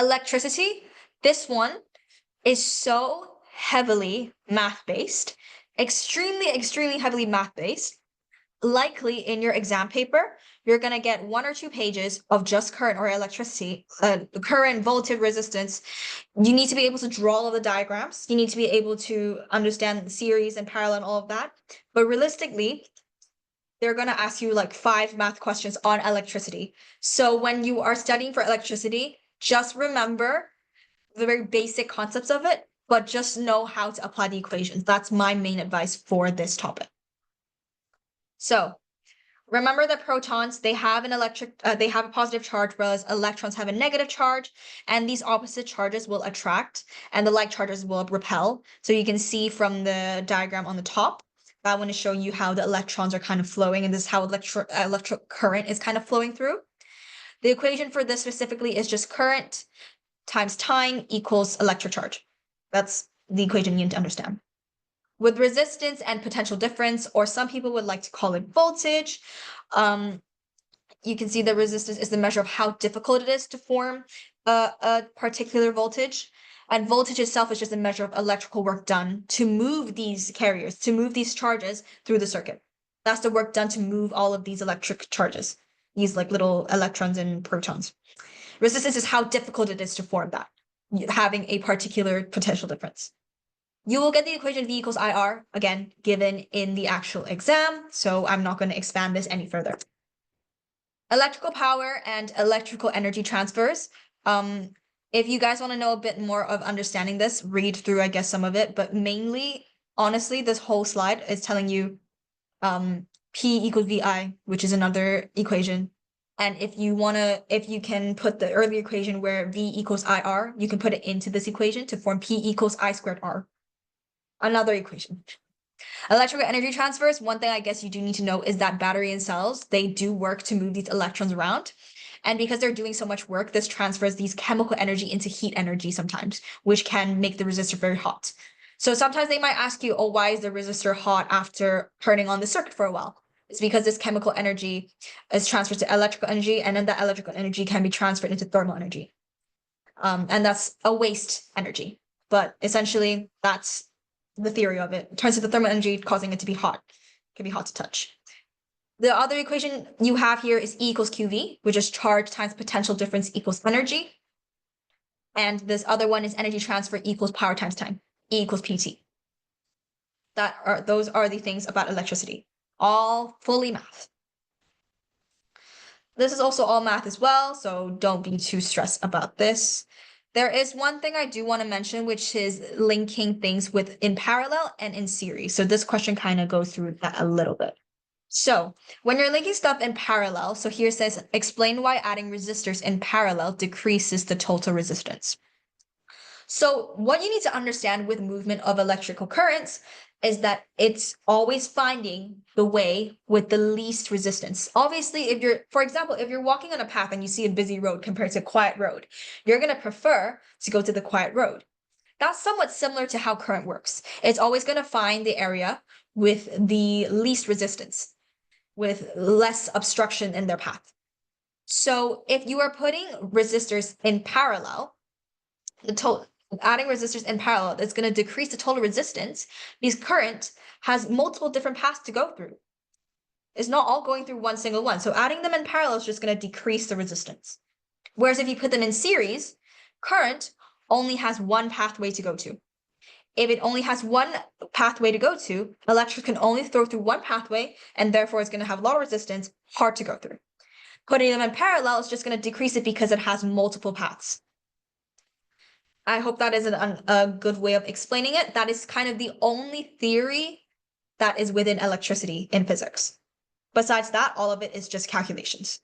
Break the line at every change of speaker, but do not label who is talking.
Electricity, this one is so heavily math-based, extremely heavily math-based. Likely in your exam paper, you're going to get 1 or 2 pages of just current or electricity, current, voltage, resistance. You need to be able to draw all of the diagrams. You need to be able to understand the series and parallel and all of that. But realistically, they're going to ask you like 5 math questions on electricity. So when you are studying for electricity, just remember the very basic concepts of it, but just know how to apply the equations. That's my main advice for this topic. So remember that protons, they have a positive charge, whereas electrons have a negative charge, and these opposite charges will attract, and the like charges will repel. So you can see from the diagram on the top, that one is showing you how the electrons are kind of flowing, and this is how electric current is kind of flowing through. The equation for this specifically is just current times time equals electric charge. That's the equation you need to understand. With resistance and potential difference, or some people would like to call it voltage, you can see the resistance is the measure of how difficult it is to form a particular voltage. And voltage itself is just a measure of electrical work done to move these carriers, to move these charges through the circuit. That's the work done to move all of these electric charges, these like little electrons and protons. Resistance is how difficult it is to form that, having a particular potential difference. You will get the equation V equals IR, again, given in the actual exam, so I'm not going to expand this any further. Electrical power and electrical energy transfers. If you guys want to know a bit more of understanding this, read through, I guess, some of it, but mainly, honestly, this whole slide is telling you P equals VI, which is another equation. And if you can put the earlier equation where V equals IR, you can put it into this equation to form P equals I squared R. Another equation. Electrical energy transfers, one thing I guess you do need to know is that battery and cells, they do work to move these electrons around. And because they're doing so much work, this transfers these chemical energy into heat energy sometimes, which can make the resistor very hot. So sometimes they might ask you, oh, why is the resistor hot after turning on the circuit for a while? It's because this chemical energy is transferred to electrical energy, and then that electrical energy can be transferred into thermal energy. And that's a waste energy. But essentially, that's the theory of it. It turns into thermal energy, causing it to be hot. It can be hot to touch. The other equation you have here is E equals QV, which is charge times potential difference equals energy. And this other one is energy transfer equals power times time, E equals PT. Those are the things about electricity, all fully math. This is also all math as well, so don't be too stressed about this. There is one thing I do want to mention, which is linking things in parallel and in series. So this question kind of goes through that a little bit. So when you're linking stuff in parallel, so here it says, explain why adding resistors in parallel decreases the total resistance. So what you need to understand with movement of electrical currents is that it's always finding the way with the least resistance. Obviously, for example, if you're walking on a path and you see a busy road compared to a quiet road, you're going to prefer to go to the quiet road. That's somewhat similar to how current works. It's always going to find the area with the least resistance, with less obstruction in their path. So if you are putting resistors in parallel, adding resistors in parallel, it's going to decrease the total resistance because current has multiple different paths to go through. It's not all going through one single one. So adding them in parallel is just going to decrease the resistance. Whereas if you put them in series, current only has one pathway to go to. If it only has one pathway to go to, electrons can only flow through one pathway, and therefore it's going to have a lot of resistance, hard to go through. Putting them in parallel is just going to decrease it because it has multiple paths. I hope that is a good way of explaining it. That is kind of the only theory that is within electricity in physics. Besides that, all of it is just calculations.